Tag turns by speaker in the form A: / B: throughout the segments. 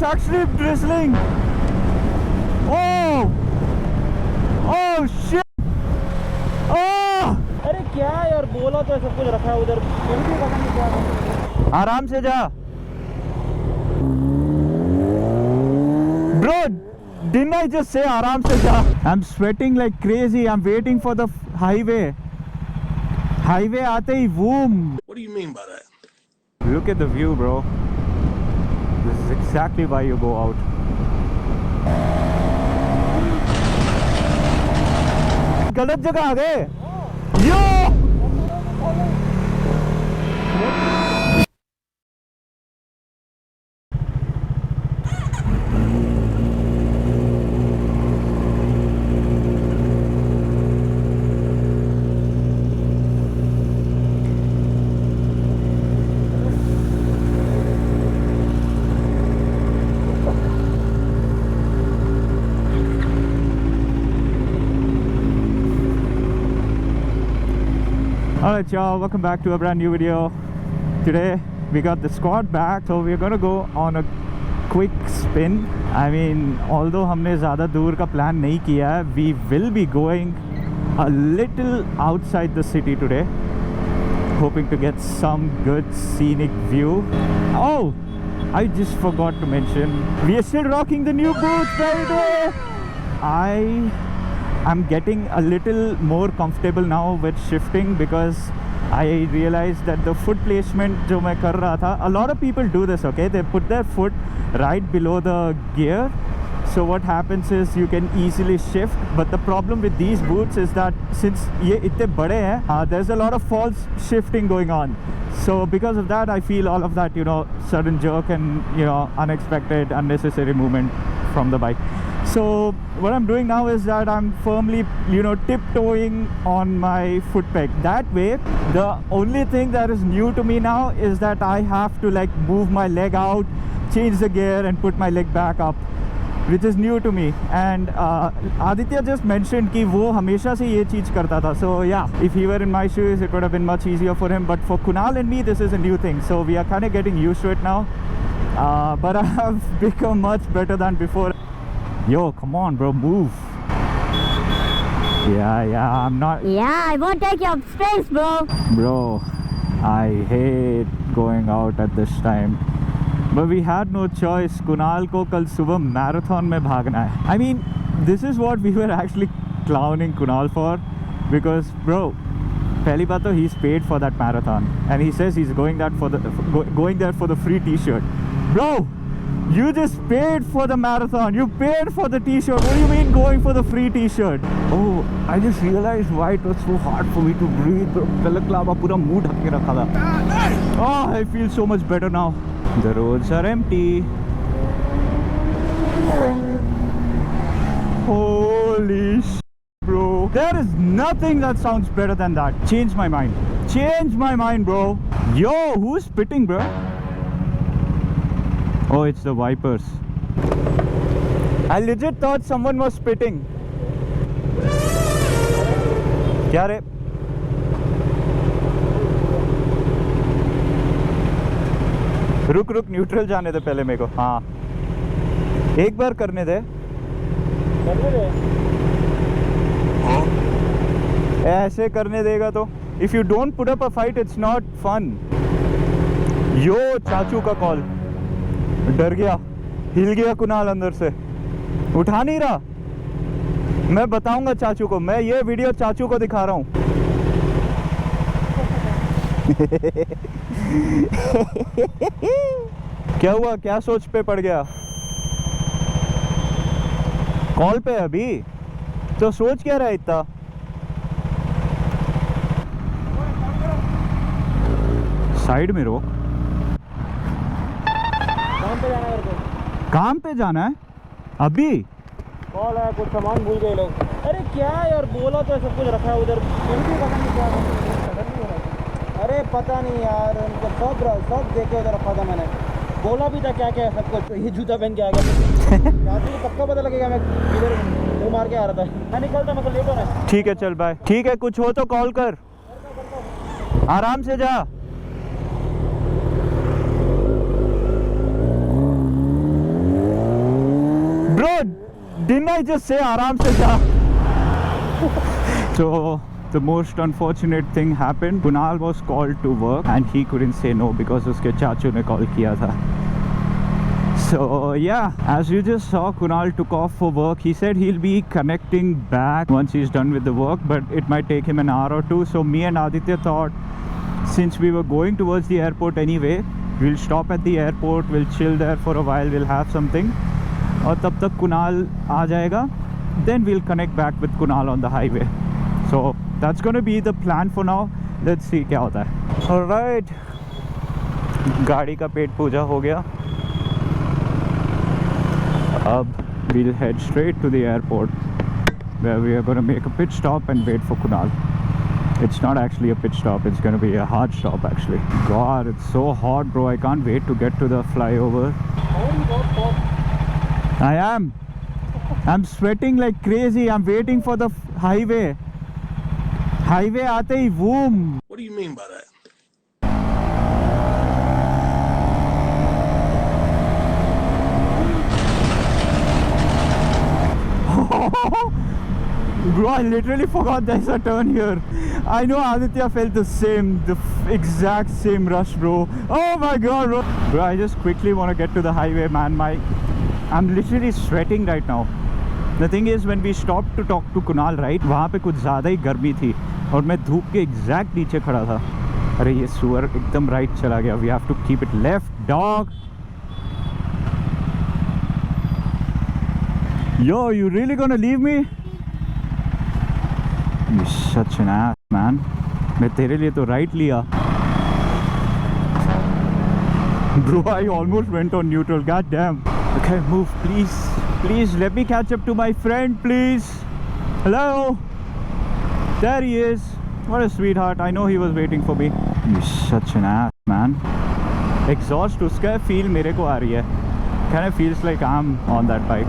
A: actually drizzling. Oh! Oh shit! Oh!
B: अरे क्या यार, बोला तो सब कुछ रखा है उधर, फिर भी पता नहीं क्या है।
A: आराम से जा bro. Didn't I just say आराम से जा? I'm sweating like crazy. I'm waiting for the highway. Highway आते ही boom.
C: What do you mean by that?
A: Look at the view, bro. This is exactly why you go out. गलत जगह आ गए। यो! Alright y'all, welcome back to a brand new video. Today we got the squad back, so we're gonna go on a quick spin. I mean, although हमने ज़्यादा दूर का plan नहीं किया है, we will be going a little outside the city today, hoping to get some good scenic view. Oh, I just forgot to mention, we are still rocking the new boots, baby! I'm getting a little more comfortable now with shifting because I realized that the foot placement जो मैं कर रहा था, a lot of people do this, okay? They put their foot right below the gear, so what happens is you can easily shift. But the problem with these boots is that since ये इतने बड़े हैं, there's a lot of false shifting going on. So because of that, I feel all of that, you know, sudden jerk and, you know, unexpected, unnecessary movement from the bike. So what I'm doing now is that I'm firmly, you know, tiptoeing on my foot peg. That way, the only thing that is new to me now is that I have to like move my leg out, change the gear and put my leg back up, which is new to me. And Aditya just mentioned कि वो हमेशा से ये चीज़ करता था. So yeah, if he were in my shoes, it would have been much easier for him. But for Kunal and me, this is a new thing. So we are kind of getting used to it now. But I have become much better than before. Yo, come on, bro, move. Yeah, I'm not.
D: Yeah, I won't take your space, bro.
A: Bro, I hate going out at this time. But we had no choice. Kunal को कल सुबह marathon में भागना है. I mean, this is what we were actually clowning Kunal for, because bro, पहली बात तो he's paid for that marathon, and he says he's going there for the free T-shirt. Bro, you just paid for the marathon. You paid for the T-shirt. What do you mean going for the free T-shirt? Oh, I just realized why it was so hard for me to breathe. Balaklava पूरा मुंह ढक के रखा था. Oh, I feel so much better now. The roads are empty. Holy shit, bro. There is nothing that sounds better than that. Change my mind. Change my mind, bro. Yo, who's spitting, bro? Oh, it's the wipers. I legit thought someone was spitting. क्या रे? रुक neutral जाने दे पहले मेरे को. हाँ, एक बार करने दे. ऐसे करने देगा तो. If you don't put up a fight, it's not fun. यो चाचू का कॉल. डर गया, हिल गया कुणाल अंदर से, उठा नहीं रहा. मैं बताऊंगा चाचू को, मैं ये वीडियो चाचू को दिखा रहा हूँ. क्या हुआ, क्या सोच पे पड़ गया? कॉल पे अभी तो सोच क्या रहा है इतना? साइड में रोक. काम पे जाना है अभी?
B: कॉल है, कुछ सामान भूल गए लोग. अरे क्या यार, बोला तो सब कुछ रखा है उधर, फिर भी पता नहीं क्या है. अरे पता नहीं यार, उनको सब देखे उधर रखा था मैंने. बोला भी था क्या क्या सब कुछ. ये जूता पहन के आ गया. रात को पक्का पता लगेगा. मैं इधर वो मार के आ रहा था. मैं निकलता, मेरे को लेट हो रहा है.
A: ठीक है, चल बाय. ठीक है, कुछ हो तो कॉल कर. आराम से जा. Bro, didn't I just say आराम से जा? So the most unfortunate thing happened. Kunal was called to work and he couldn't say no because उसके चाचू ने call किया था. So yeah, as you just saw, Kunal took off for work. He said he'll be connecting back once he's done with the work, but it might take him an hour or two. So me and Aditya thought, since we were going towards the airport anyway, we'll stop at the airport, we'll chill there for a while, we'll have something, और तब तक Kunal आ जाएगा. Then we'll connect back with Kunal on the highway. So that's gonna be the plan for now. Let's see क्या होता है. Alright, गाड़ी का पेट पूजा हो गया. अब we'll head straight to the airport where we are going to make a pit stop and wait for Kunal. It's not actually a pit stop, it's going to be a hard stop actually. God, it's so hot, bro. I can't wait to get to the flyover. I am. I'm sweating like crazy. I'm waiting for the highway. Highway aate hi boom.
C: What do you mean by that?
A: Bro, I literally forgot there's a turn here. I know Aditya felt the same, exact same rush, bro. Oh my god, bro. Bro, I just quickly want to get to the highway, man. I'm literally sweating right now. The thing is, when we stopped to talk to Kunal, right, वहाँ पे कुछ ज़्यादा ही गर्मी थी और मैं धूप के exact नीचे खड़ा था. अरे ये सुअर एकदम right चला गया. We have to keep it left, dog. Yo, you really gonna leave me? You're such an ass, man. मैं तेरे लिए तो right लिया. Bro, I almost went on neutral. God damn. Okay, move, please. Please, let me catch up to my friend, please. Hello? There he is. What a sweetheart. I know he was waiting for me. You're such an ass, man. Exhaust उसका feel मेरे को आ रही है. Kind of feels like I'm on that bike.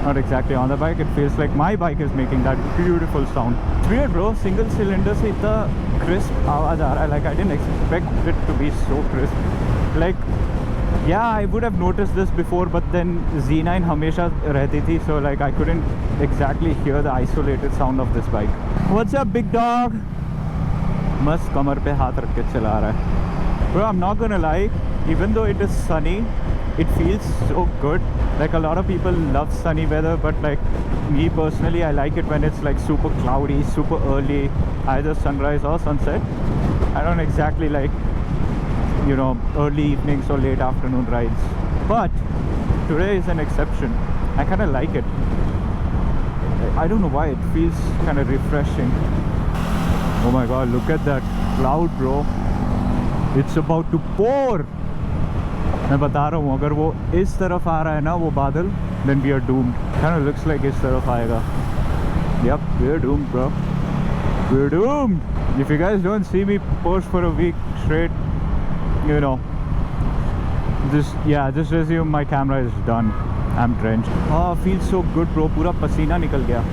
A: Not exactly on the bike, it feels like my bike is making that beautiful sound. It's weird, bro. Single cylinder से इतना crisp आवाज आ रहा है. Like I didn't expect it to be so crisp. Like, yeah, I would have noticed this before, but then Z9 हमेशा रहती थी, so like I couldn't exactly hear the isolated sound of this bike. What's up, big dog? मस्त कमर पे हाथ रख के चला रहा है. Bro, I'm not gonna lie, even though it is sunny, it feels so good. Like a lot of people love sunny weather, but like me personally, I like it when it's like super cloudy, super early, either sunrise or sunset. I don't exactly like, you know, early evenings or late afternoon rides, but today is an exception. I kind of like it. I don't know why, it feels kind of refreshing. Oh my god, look at that cloud, bro. It's about to pour. मैं बता रहा हूँ, अगर वो इस तरफ आ रहा है ना वो बादल, then we are doomed. Kind of looks like इस तरफ आएगा. Yep, we're doomed, bro. We're doomed. If you guys don't see me post for a week straight, you know, just assume my camera is done. I'm drenched. Oh, feels so good, bro. पूरा पसीना निकल गया.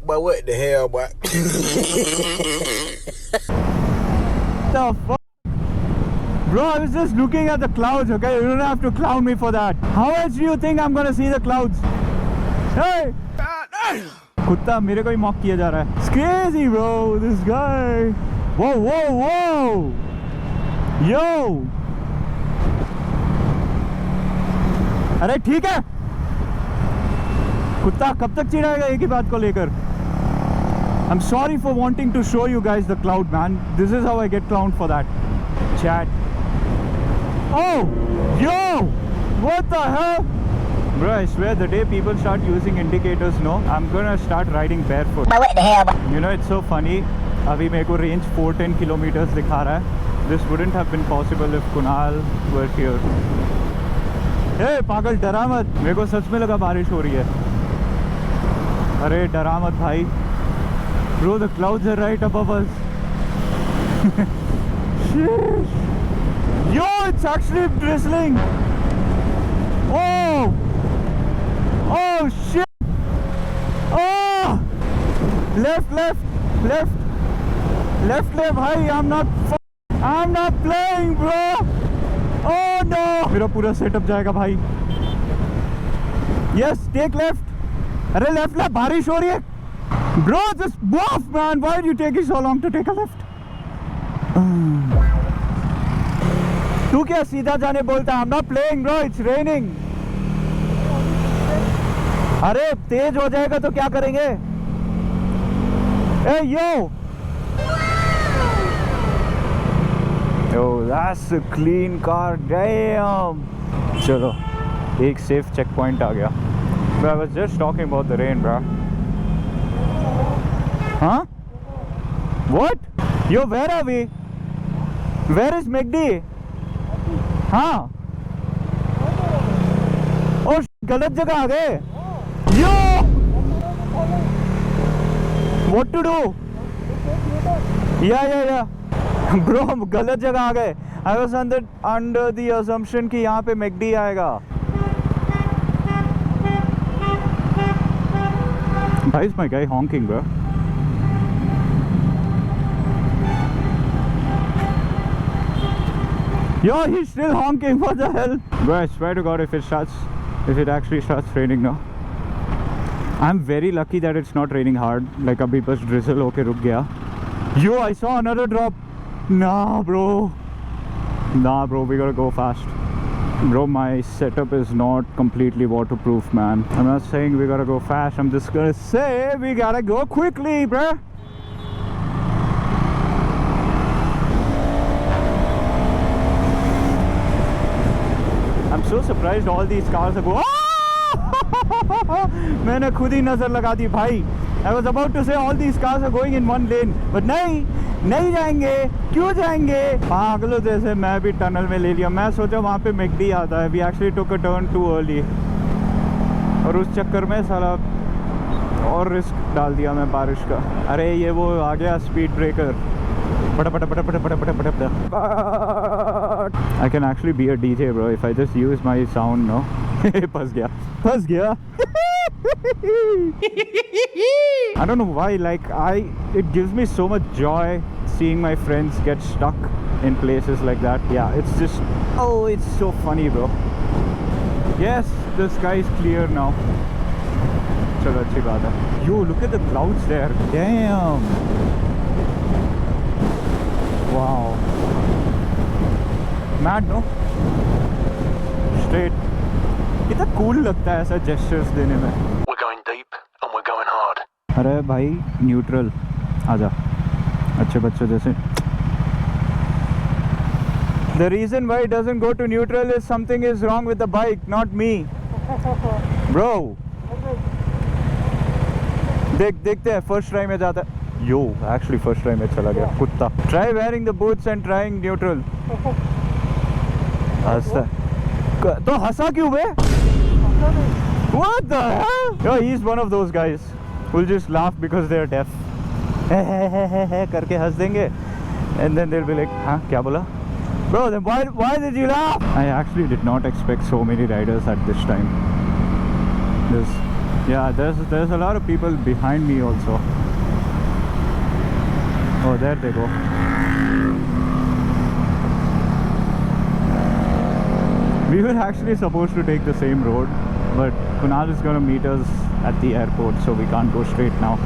C: But what the hell, boy?
A: The fuck? Bro, I was just looking at the clouds, okay? You don't have to clown me for that. How else do you think I'm gonna see the clouds? Hey! कुत्ता मेरे को ही mock किया जा रहा है. It's crazy, bro. This guy. Whoa, whoa, whoa! Yo! अरे ठीक है. कुत्ता कब तक चिढ़ाएगा एक ही बात को लेकर? I'm sorry for wanting to show you guys the cloud, man. This is how I get clowned for that. Chat. Oh! Yo! What the hell? Bro, I swear the day people start using indicators, no, I'm gonna start riding barefoot.
D: But what the hell?
A: You know, it's so funny. अभी मेरे को range 410 kilometers दिखा रहा है. This wouldn't have been possible if Kunal were here. Hey, पागल डरा मत. मेरे को सच में लगा बारिश हो रही है. अरे डरा मत भाई. Bro, the clouds are right above us. Sheesh. Yo, it's actually drizzling. Oh! Oh shit! Oh! Left, left, left, left, left. Hi, I'm not playing, bro. Oh no! मेरा पूरा सेटअप जाएगा भाई. Yes, take left. अरे left left बारिश हो रही है. Bro, just move, man. Why are you taking so long to take a left? तू क्या सीधा जाने बोलता है? I'm not playing, bro. It's raining. अरे तेज हो जाएगा तो क्या करेंगे? Hey yo. Yo, that's a clean car. Damn. चलो, एक safe checkpoint आ गया. Bro, I was just talking about the rain, bro. Huh? What? Yo, where are we? Where is McD? हाँ. Oh, गलत जगह आ गए. Yo! What to do? Yeah. Bro, हम गलत जगह आ गए. I was under the assumption कि यहाँ पे McD आएगा. Why is my guy honking, bro? Yo, he's still honking. What the hell? Bro, I swear to God, if it actually starts raining now. I'm very lucky that it's not raining hard. Like abhi bas drizzle hoke ruk gaya. Yo, I saw another drop. Nah, bro, we gotta go fast. Bro, my setup is not completely waterproof, man. I'm not saying we gotta go fast. I'm just gonna say we gotta go quickly, bro. I'm so surprised all these cars are going. मैंने खुद ही नजर लगा दी भाई. I was about to say all these cars are going in one lane, but नहीं जाएंगे. क्यों जाएंगे? पागलों जैसे मैं भी टनल में ले लिया. मैं सोचा वहाँ पे McD आता है. We actually took a turn too early. और उस चक्कर में साला और रिस्क डाल दिया मैं बारिश का. अरे ये वो आ गया speed breaker. I can actually be a DJ, bro, if I just use my sound, no? फंस गया. I don't know why, like it gives me so much joy seeing my friends get stuck in places like that. Yeah, it's just, it's so funny, bro. Yes, the sky is clear now. चलो अच्छी बात है. Yo, look at the clouds there. Damn. Wow. Mad, no? Straight. कितना cool लगता है ऐसा gestures देने में.
C: We're going deep and we're going hard.
A: अरे भाई न्यूट्रल आजा अच्छे बच्चों जैसे. The reason why it doesn't go to neutral is something is wrong with the bike, not me. Bro. देखते हैं फर्स्ट ट्राई में जाता है. Yo, actually first try में चला गया कुत्ता. Try wearing the boots and trying neutral. हंसता तो हंसा क्यों बे? What the hell? Yo, he's one of those guys who'll just laugh because they're deaf. हे करके हंस देंगे and then they'll be like, हाँ क्या बोला? Bro, then why did you laugh? I actually did not expect so many riders at this time. There's a lot of people behind me also. Oh, there they go. We were actually supposed to take the same road, but Kunal is gonna meet us at the airport, so we can't go straight now.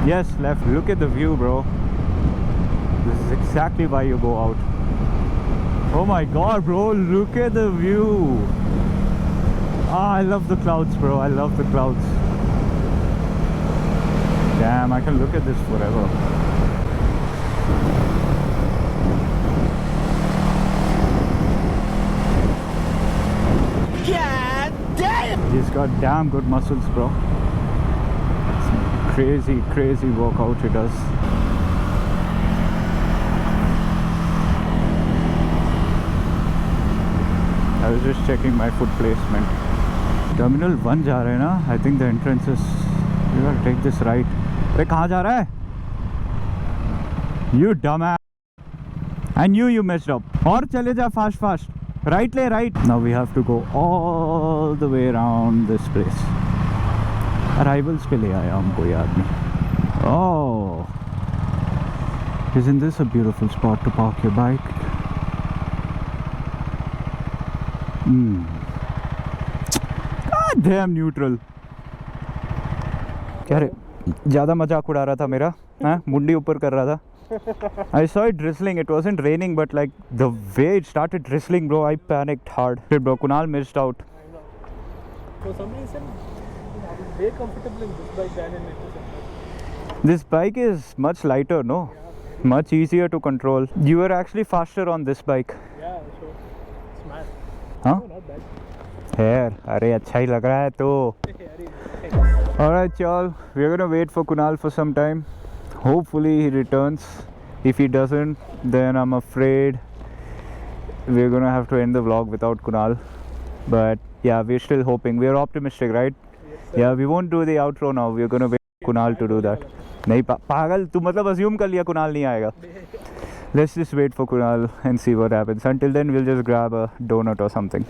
A: Yes, left. Look at the view, bro. This is exactly why you go out. Oh my god, bro, look at the view. I love the clouds, bro. I love the clouds. Damn, I can look at this forever.
C: God damn!
A: He's got damn good muscles, bro. It's crazy workout he does. I was just checking my foot placement. Terminal 1 जा रहे हैं ना? I think the entrance is. We gotta take this right. अरे कहाँ जा रहा है? You dumbass! I knew you messed up. और चले जा fast. Right ले right. Now we have to go all the way around this place. Arrivals पे ले आया हमको ये आदमी. Oh, isn't this a beautiful spot to park your bike? Damn neutral. क्या रे ज़्यादा मजाक उड़ा रहा था मेरा, हाँ मुंडी ऊपर कर रहा था. I saw it drizzling. It wasn't raining, but like the way it started drizzling, bro, I panicked hard. Shit, bro, Kunal missed out.
B: For some reason, I was very comfortable in this bike than in it.
A: This bike is much lighter, no? Much easier to control. You were actually faster on this bike.
B: Yeah, sure. Smash.
A: Huh?
B: No, not bad.
A: Here, अरे अच्छा ही लग रहा है तो. Alright, y'all. We're gonna wait for Kunal for some time. Hopefully he returns. If he doesn't, then I'm afraid we're gonna have to end the vlog without Kunal. But yeah, we're still hoping. We're optimistic, right? Yeah, we won't do the outro now. We're gonna wait for Kunal to do that. नहीं पागल तू मतलब assume कर लिया Kunal नहीं आएगा. Let's just wait for Kunal and see what happens. Until then, we'll just grab a donut or something.